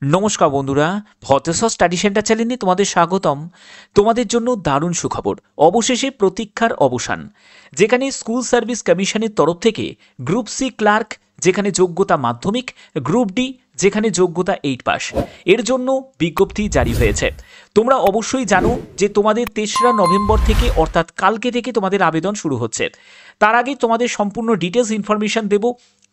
নমস্কার বন্ধুরা, ভতেশ্বর study centre চ্যানেলে তোমাদের স্বাগতম। তোমাদের জন্য দারুণ সুখবর, অবশেষে প্রতীক্ষার অবসান। যেখানে স্কুল সার্ভিস কমিশনের তরফ থেকে গ্রুপ সি ক্লার্ক যেখানে যোগ্যতা মাধ্যমিক, গ্রুপ ডি যেখানে যোগ্যতা 8 পাস, এর জন্য বিজ্ঞপ্তি জারি হয়েছে। তোমরা অবশ্যই জানো যে তোমাদের 3রা নভেম্বর থেকে অর্থাৎ কালকে থেকে তোমাদের আবেদন শুরু হচ্ছে। তার আগে তোমাদের সম্পূর্ণ ডিটেলস ইনফরমেশন দেব,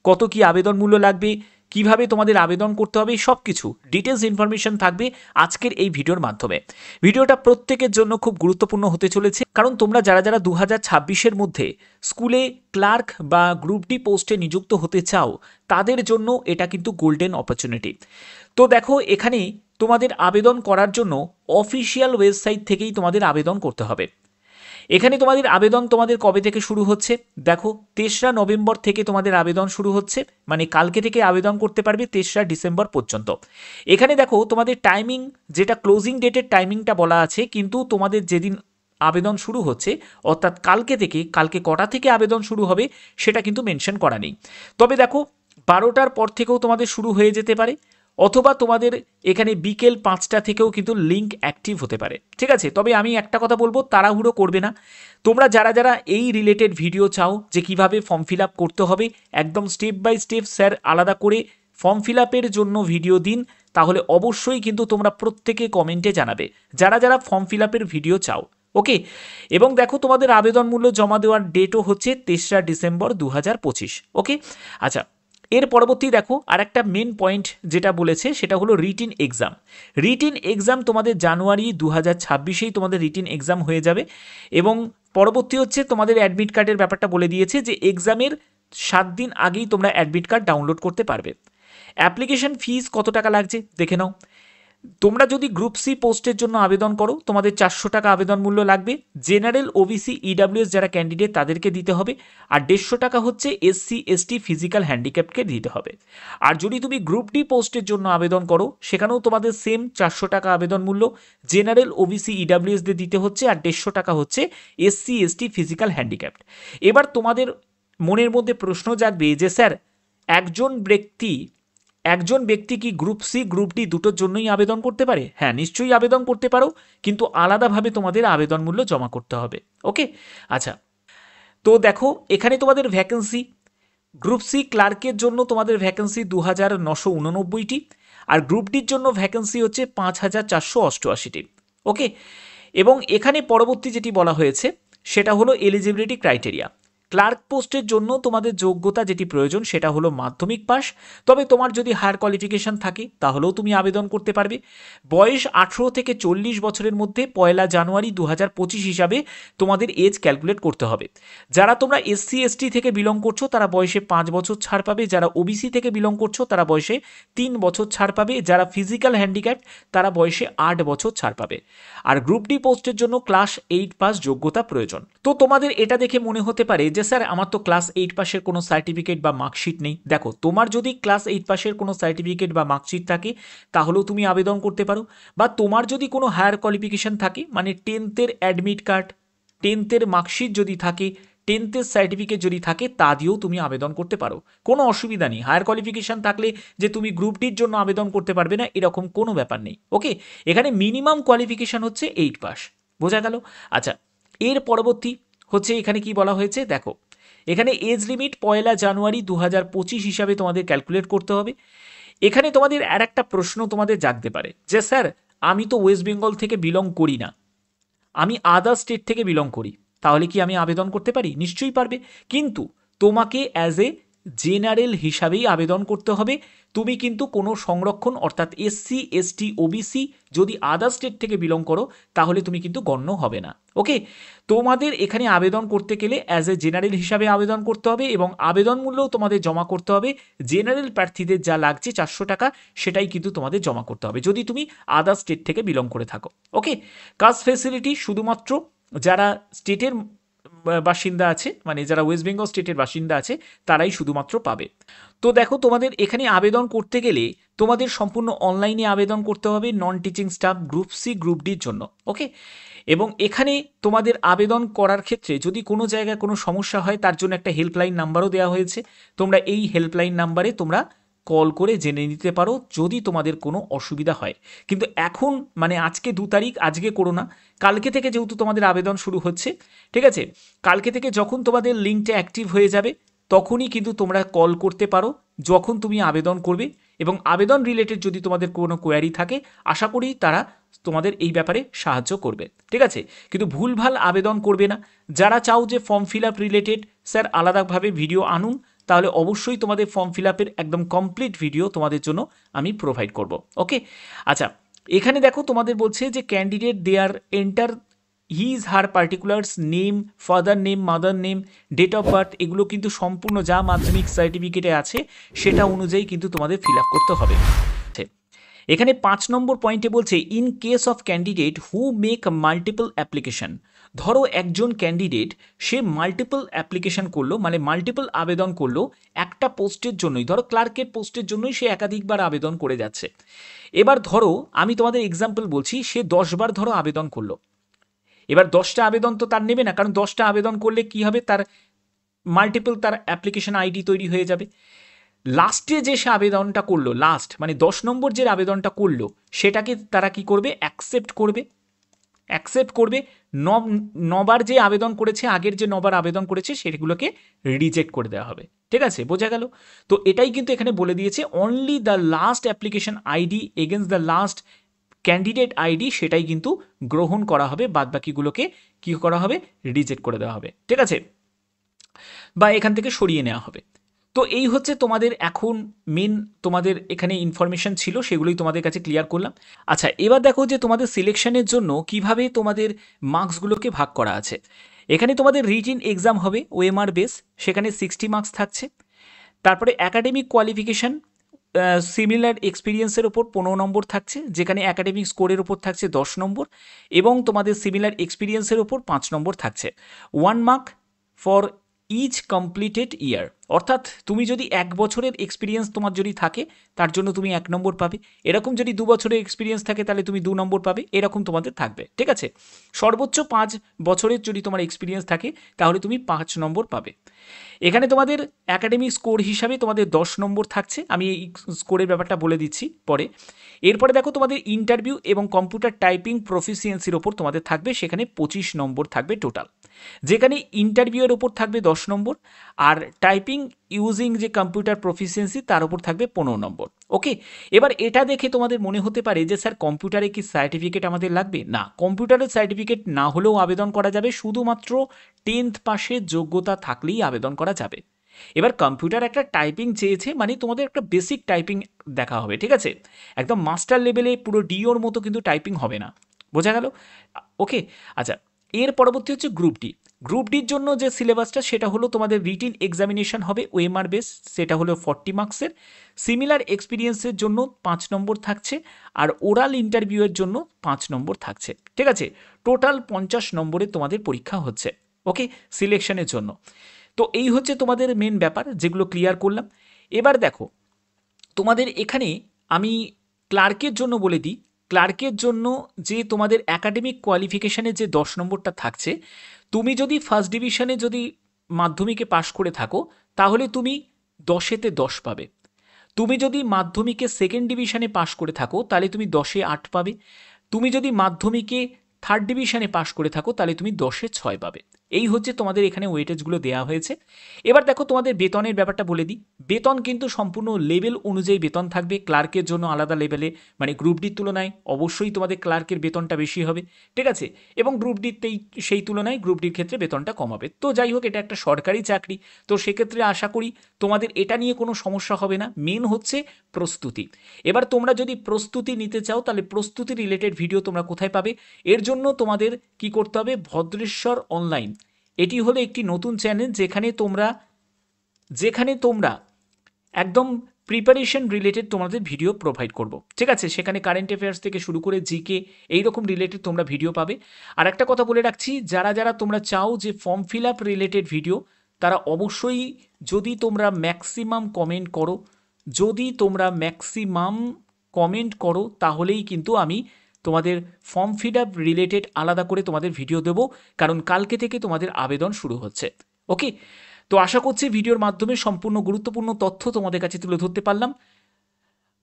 কত কি আবেদন মূল্য লাগবে, কিভাবে তোমাদের আবেদন করতে হবে, সব কিছু ডিটেলস ইনফরমেশন থাকবে আজকের এই ভিডিওর মাধ্যমে। ভিডিওটা প্রত্যেকের জন্য খুব গুরুত্বপূর্ণ হতে চলেছে, কারণ তোমরা যারা যারা 2026-এর মধ্যে স্কুলে ক্লার্ক বা গ্রুপ ডি পোস্টে নিযুক্ত হতে চাও তাদের জন্য এটা কিন্তু গোল্ডেন অপরচুনিটি। তো দেখো, এখানে তোমাদের আবেদন করার জন্য অফিসিয়াল ওয়েবসাইট থেকেই তোমাদের আবেদন করতে হবে। এখানে তোমাদের আবেদন তোমাদের কবে থেকে শুরু হচ্ছে দেখো, 3রা নভেম্বর থেকে তোমাদের আবেদন শুরু হচ্ছে, মানে কালকে থেকে আবেদন করতে পারবে 3রা ডিসেম্বর পর্যন্ত। এখানে দেখো তোমাদের টাইমিং, যেটা ক্লোজিং ডেটের টাইমিংটা বলা আছে, কিন্তু তোমাদের যেদিন আবেদন শুরু হচ্ছে অর্থাৎ কালকে থেকে, কালকে কটা থেকে আবেদন শুরু হবে সেটা কিন্তু মেনশন করা নেই। তবে দেখো 12টার পর থেকেও তোমাদের শুরু হয়ে যেতে পারে, অথবা তোমাদের এখানে বিকেল 5টা থেকেও কিন্তু লিঙ্ক অ্যাক্টিভ হতে পারে, ঠিক আছে। তবে আমি একটা কথা বলবো, তাড়াহুড়ো করবে না। তোমরা যারা যারা এই রিলেটেড ভিডিও চাও যে কিভাবে ফর্ম ফিল আপ করতে হবে, একদম স্টেপ বাই স্টেপ স্যার আলাদা করে ফর্ম ফিল আপের জন্য ভিডিও দিন, তাহলে অবশ্যই কিন্তু তোমরা প্রত্যেকে কমেন্টে জানাবে যারা যারা ফর্ম ফিল আপের ভিডিও চাও, ওকে। এবং দেখো তোমাদের আবেদন মূল্য জমা দেওয়ার ডেটও হচ্ছে 3রা ডিসেম্বর 2025, ওকে। আচ্ছা, এর পরবর্তী দেখো আর একটা মেন পয়েন্ট যেটা বলেছে সেটা হলো রিটিন এক্সাম। রিটিন এক্সাম তোমাদের জানুয়ারি 2026-এই তোমাদের রিটিন এক্সাম হয়ে যাবে। এবং পরবর্তী হচ্ছে তোমাদের অ্যাডমিট কার্ডের ব্যাপারটা বলে দিয়েছে যে এক্সামের 7 দিন আগেই তোমরা অ্যাডমিট কার্ড ডাউনলোড করতে পারবে। অ্যাপ্লিকেশন ফিস কত টাকা লাগছে দেখে নাও। তোমরা যদি গ্রুপ সি পোস্টের জন্য আবেদন করো তোমাদের 400 টাকা আবেদন মূল্য লাগবে। জেনারেল, ওবিসি, ইডাব্লিউএস যারা ক্যান্ডিডেট তাদেরকে দিতে হবে। আর 150 টাকা হচ্ছে এসসি, এসটি, ফিজিক্যাল হ্যান্ডিক্যাপকে দিতে হবে। আর যদি তুমি গ্রুপ ডি পোস্টের জন্য আবেদন করো সেখানেও তোমাদের সেম 400 টাকা আবেদন মূল্য। জেনারেল, ওবিসি, ইডাব্লিউএসদের দিতে হচ্ছে, আর 150 টাকা হচ্ছে এসসি, এসটি, ফিজিক্যাল হ্যান্ডিক্যাপড। এবার তোমাদের মনের মধ্যে প্রশ্ন জাগবে যে স্যার একজন ব্যক্তি কি গ্রুপ সি, গ্রুপ ডি দুটোর জন্যই আবেদন করতে পারে? হ্যাঁ, নিশ্চয়ই আবেদন করতে পারো, কিন্তু আলাদাভাবে তোমাদের আবেদন মূল্য জমা করতে হবে, ওকে। আচ্ছা, তো দেখো এখানে তোমাদের ভ্যাকেন্সি, গ্রুপ সি ক্লার্কের জন্য তোমাদের ভ্যাকেন্সি 2989টি, আর গ্রুপ ডির জন্য ভ্যাকেন্সি হচ্ছে 5488টি, ওকে। এবং এখানে পরবর্তী যেটি বলা হয়েছে সেটা হলো এলিজিবিলিটি ক্রাইটেরিয়া। ক্লার্ক পোস্টের জন্য তোমাদের যোগ্যতা যেটি প্রয়োজন সেটা হলো মাধ্যমিক পাস। তবে তোমার যদি হায়ার কোয়ালিফিকেশন থাকে তাহলেও তুমি আবেদন করতে পারবে। বয়স 18 থেকে 40 বছরের মধ্যে 1 জানুয়ারি 2025 হিসাবে তোমাদের এজ ক্যালকুলেট করতে হবে। যারা তোমরা এসসি, এসটি থেকে বিলং করছো তারা বয়সে 5 বছর ছাড় পাবে। যারা ওবিসি থেকে বিলং করছো তারা বয়সে 3 বছর ছাড় পাবে। যারা ফিজিক্যাল হ্যান্ডিক্যাপ তারা বয়সে 8 বছর ছাড় পাবে। আর গ্রুপ ডি পোস্টের জন্য ক্লাস 8 পাস যোগ্যতা প্রয়োজন। তো তোমাদের এটা দেখে মনে হতে পারে যে স্যার আমার তো ক্লাস 8 পাসের কোনো সার্টিফিকেট বা মার্কশিট নেই। দেখো, তোমার যদি ক্লাস 8 পাসের কোনো সার্টিফিকেট বা মার্কশিট থাকে তাহলেও তুমি আবেদন করতে পারো। বা তোমার যদি কোনো হায়ার কোয়ালিফিকেশন থাকে, মানে 10th-এর অ্যাডমিট কার্ড, 10th-এর মার্কশিট যদি থাকে, 10th-এর সার্টিফিকেট যদি থাকে তা দিয়েও তুমি আবেদন করতে পারো, কোনো অসুবিধা নেই। হায়ার কোয়ালিফিকেশন থাকলে যে তুমি গ্রুপ ডির জন্য আবেদন করতে পারবে না এরকম কোনো ব্যাপার নেই, ওকে। এখানে মিনিমাম কোয়ালিফিকেশন হচ্ছে 8 পাস, বোঝা গেল। আচ্ছা, এর পরবর্তী হচ্ছে এখানে কি বলা হয়েছে দেখো, এখানে এজ লিমিট 1 জানুয়ারি 2025 হিসাবে তোমাদের ক্যালকুলেট করতে হবে। এখানে তোমাদের আর একটা প্রশ্ন তোমাদের জাগতে পারে যে স্যার আমি তো ওয়েস্ট বেঙ্গল থেকে বিলং করি না, আমি আদার স্টেট থেকে বিলং করি, তাহলে কি আমি আবেদন করতে পারি? নিশ্চয়ই পারবে, কিন্তু তোমাকে অ্যাজ এ জেনারেল হিসাবেই আবেদন করতে হবে। তুমি কিন্তু কোনো সংরক্ষণ অর্থাৎ এসসি, এসটি, ওবিসি যদি আদার স্টেট থেকে বিলং করো তাহলে তুমি কিন্তু গণ্য হবে না, ওকে। তোমাদের এখানে আবেদন করতে গেলে অ্যাজ এ জেনারেল হিসাবে আবেদন করতে হবে এবং আবেদন মূল্যও তোমাদের জমা করতে হবে। জেনারেল প্রার্থীদের যা লাগছে 400 টাকা সেটাই কিন্তু তোমাদের জমা করতে হবে যদি তুমি আদার স্টেট থেকে বিলং করে থাকো, ওকে। কাস্ট ফেসিলিটি শুধুমাত্র যারা স্টেটের বাসিন্দা আছে, মানে যারা ওয়েস্ট বেঙ্গল স্টেটের বাসিন্দা আছে তারাই শুধুমাত্র পাবে। তো দেখো, তোমাদের এখানে আবেদন করতে গেলে তোমাদের সম্পূর্ণ অনলাইনে আবেদন করতে হবে non teaching staff group C, group ডির জন্য, ওকে। এবং এখানে তোমাদের আবেদন করার ক্ষেত্রে যদি কোনো জায়গায় কোনো সমস্যা হয় তার জন্য একটা হেল্পলাইন নাম্বারও দেওয়া হয়েছে। তোমরা এই হেল্পলাইন নাম্বারে তোমরা কল করে জেনে নিতে পারো যদি তোমাদের কোনো অসুবিধা হয়। কিন্তু এখন মানে আজকে 2 তারিখ, আজকে করো না, কালকে থেকে যেহেতু তোমাদের আবেদন শুরু হচ্ছে, ঠিক আছে, কালকে থেকে যখন তোমাদের লিঙ্কটা অ্যাক্টিভ হয়ে যাবে তখনই কিন্তু তোমরা কল করতে পারো যখন তুমি আবেদন করবে। এবং আবেদন রিলেটেড যদি তোমাদের কোনো কোয়ারি থাকে, আশা করি তারা তোমাদের এই ব্যাপারে সাহায্য করবে, ঠিক আছে। কিন্তু ভুলভাল আবেদন করবে না। যারা চাও যে form fill up related sir আলাদাভাবে ভিডিও আনুন, তাহলে অবশ্যই তোমাদের ফর্ম ফিল আপের একদম কমপ্লিট ভিডিও তোমাদের জন্য আমি প্রোভাইড করব। ওকে, আচ্ছা, এখানে দেখো তোমাদের বলছে যে candidate they are enter his her particulars name, father name, mother name, date of birth, এগুলো কিন্তু সম্পূর্ণ যা মাধ্যমিক সার্টিফিকেটে আছে সেটা অনুযায়ী কিন্তু তোমাদের ফিল আপ করতে হবে। এখানে 5 নম্বর পয়েন্টে বলছে in case of candidate who make multiple application. ধরো একজন ক্যান্ডিডেট সে মাল্টিপল অ্যাপ্লিকেশন করলো, মানে মাল্টিপল আবেদন করলো একটা পোস্টের জন্যই, ধরো ক্লার্কের পোস্টের জন্যই সে একাধিকবার আবেদন করে যাচ্ছে। এবার ধরো আমি তোমাদের এক্সাম্পল বলছি, সে 10 বার ধরো আবেদন করলো। এবার 10টা আবেদন তো তার নেবে না, কারণ 10টা আবেদন করলে কি হবে, তার মাল্টিপল তার অ্যাপ্লিকেশন আইডি তৈরি হয়ে যাবে। লাস্টে যে সে আবেদনটা করলো, লাস্ট মানে 10 নম্বর যে আবেদনটা করলো সেটাকে তারা কি করবে, অ্যাকসেপ্ট করবে। নবার যে আবেদন করেছে, আগের যে নবার আবেদন করেছে সেগুলোকে রিজেক্ট করে দেওয়া হবে, ঠিক আছে, বোঝা গেল? তো এটাই কিন্তু এখানে বলে দিয়েছে, only the last application ID against the last candidate ID সেটাই কিন্তু গ্রহণ করা হবে, বাদবাকিগুলোকে কি করা হবে, রিজেক্ট করে দেওয়া হবে, ঠিক আছে, বা এখান থেকে সরিয়ে নেওয়া হবে। তো এই হচ্ছে তোমাদের এখন মেন তোমাদের এখানে ইনফরমেশন ছিল, সেগুলোই তোমাদের কাছে ক্লিয়ার করলাম। আচ্ছা, এবার দেখো যে তোমাদের সিলেকশনের জন্য কিভাবে তোমাদের মার্কসগুলোকে ভাগ করা আছে। এখানে তোমাদের রিটিন এক্সাম হবে ওএমআর বেস, সেখানে 60 মার্কস থাকছে। তারপরে একাডেমিক কোয়ালিফিকেশান সিমিলার এক্সপিরিয়েন্সের ওপর 15 নম্বর থাকছে, যেখানে একাডেমিক স্কোরের ওপর থাকছে 10 নম্বর, এবং তোমাদের সিমিলার এক্সপিরিয়েন্সের ওপর 5 নম্বর থাকছে। 1 মার্ক ফর ইচ কমপ্লিটেড ইয়ার, অর্থাৎ তুমি যদি 1 বছরের এক্সপিরিয়েন্স তোমার যদি থাকে তার জন্য তুমি 1 নম্বর পাবে। এরকম যদি 2 বছরের এক্সপিরিয়েন্স থাকে তাহলে তুমি 2 নম্বর পাবে, এরকম তোমাদের থাকবে, ঠিক আছে। সর্বোচ্চ 5 বছরের যদি তোমার এক্সপিরিয়েন্স থাকে তাহলে তুমি 5 নম্বর পাবে। এখানে তোমাদের একাডেমিক স্কোর হিসাবে তোমাদের 10 নম্বর থাকছে, আমি এই স্কোরের ব্যাপারটা বলে দিচ্ছি পরে। এরপরে দেখো তোমাদের ইন্টারভিউ এবং কম্পিউটার টাইপিং প্রফিসিয়েন্সির ওপর তোমাদের থাকবে, সেখানে 25 নম্বর থাকবে টোটাল, যেখানে ইন্টারভিউয়ের ওপর থাকবে 10 নম্বর, আর টাইপিং ইউজিং যে কম্পিউটার প্রফিসিয়েন্সি তার উপর থাকবে 15 নম্বর। ওকে, এবার এটা দেখে তোমাদের মনে হতে পারে যে স্যার কম্পিউটারে কি সার্টিফিকেট আমাদের লাগবে? না, কম্পিউটারের সার্টিফিকেট না হলেও আবেদন করা যাবে, শুধুমাত্র 10th পাসের যোগ্যতা থাকলেই আবেদন করা যাবে। এবার কম্পিউটার একটা টাইপিং চেয়েছে, মানে তোমাদের একটা বেসিক টাইপিং দেখা হবে, ঠিক আছে, একদম মাস্টার লেভেলে পুরো ডিওর মতো কিন্তু টাইপিং হবে না, বোঝা গেল? ওকে, আচ্ছা, এর পরবর্তী হচ্ছে গ্রুপ ডি। গ্রুপ ডির জন্য যে সিলেবাসটা সেটা হলো তোমাদের রিটিন এক্সামিনেশন হবে ওএমআর বেস, সেটা হলো 40 মার্কসের। সিমিলার এক্সপিরিয়েন্সের জন্য 5 নম্বর থাকছে, আর ওরাল ইন্টারভিউয়ের জন্য 5 নম্বর থাকছে, ঠিক আছে। টোটাল 50 নম্বরে তোমাদের পরীক্ষা হচ্ছে, ওকে, সিলেকশনের জন্য। তো এই হচ্ছে তোমাদের মেন ব্যাপার, যেগুলো ক্লিয়ার করলাম। এবার দেখো তোমাদের এখানে আমি ক্লার্কের জন্য বলে দিই, ক্লার্কের জন্য যে তোমাদের একাডেমিক কোয়ালিফিকেশানের যে 10 নম্বরটা থাকছে, তুমি যদি ফার্স্ট ডিভিশনে যদি মাধ্যমিকে পাশ করে থাকো তাহলে তুমি 10-এতে 10 পাবে। তুমি যদি মাধ্যমিকে সেকেন্ড ডিভিশনে পাশ করে থাকো তাহলে তুমি 10-এ 8 পাবে। তুমি যদি মাধ্যমিকে থার্ড ডিভিশনে পাশ করে থাকো তাহলে তুমি 10-এ 6 পাবে। এই হচ্ছে তোমাদের এখানে ওয়েটেজগুলো দেওয়া হয়েছে। এবার দেখো তোমাদের বেতনের ব্যাপারটা বলে দিই। বেতন কিন্তু সম্পূর্ণ লেভেল অনুযায়ী বেতন থাকবে। ক্লার্কের জন্য আলাদা লেভেলে, মানে গ্রুপ ডির তুলনায় অবশ্যই তোমাদের ক্লার্কের বেতনটা বেশি হবে, ঠিক আছে, এবং গ্রুপ ডিতেই সেই তুলনায় গ্রুপ ডির ক্ষেত্রে বেতনটা কম হবে। তো যাই হোক, এটা একটা সরকারি চাকরি, তো সেক্ষেত্রে আশা করি তোমাদের এটা নিয়ে কোনো সমস্যা হবে না। মেন হচ্ছে প্রস্তুতি। এবার তোমরা যদি প্রস্তুতি নিতে চাও তাহলে প্রস্তুতি রিলেটেড ভিডিও তোমরা কোথায় পাবে? এর জন্য তোমাদের কি করতে হবে, ভদ্রেশ্বর অনলাইন, এটি হলো একটি নতুন চ্যানেল যেখানে তোমরা একদম প্রিপারেশন রিলেটেড তোমাদের ভিডিও প্রোভাইড করব, ঠিক আছে। সেখানে কারেন্ট অ্যাফেয়ার্স থেকে শুরু করে জিকে এইরকম রিলেটেড তোমরা ভিডিও পাবে। আর একটা কথা বলে রাখছি, যারা তোমরা চাও যে form fill up related video, তারা অবশ্যই যদি তোমরা ম্যাক্সিমাম কমেন্ট করো তাহলেই কিন্তু আমি তোমাদের ফর্ম ফিল আপ রিলেটেড আলাদা করে তোমাদের ভিডিও দেবো, কারণ কালকে থেকে তোমাদের আবেদন শুরু হচ্ছে, ওকে। তো আশা করছি ভিডিওর মাধ্যমে সম্পূর্ণ গুরুত্বপূর্ণ তথ্য তোমাদের কাছে তুলে ধরতে পারলাম।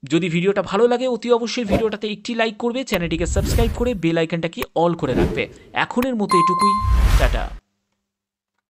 যদি ভিডিওটা ভালো লাগে অতি অবশ্যই ভিডিওটাতে একটি লাইক করবে, চ্যানেলটিকে সাবস্ক্রাইব করে বেল আইকনটাকে অল করে রাখবে। এখনের মতো এটুকুই, টাটা।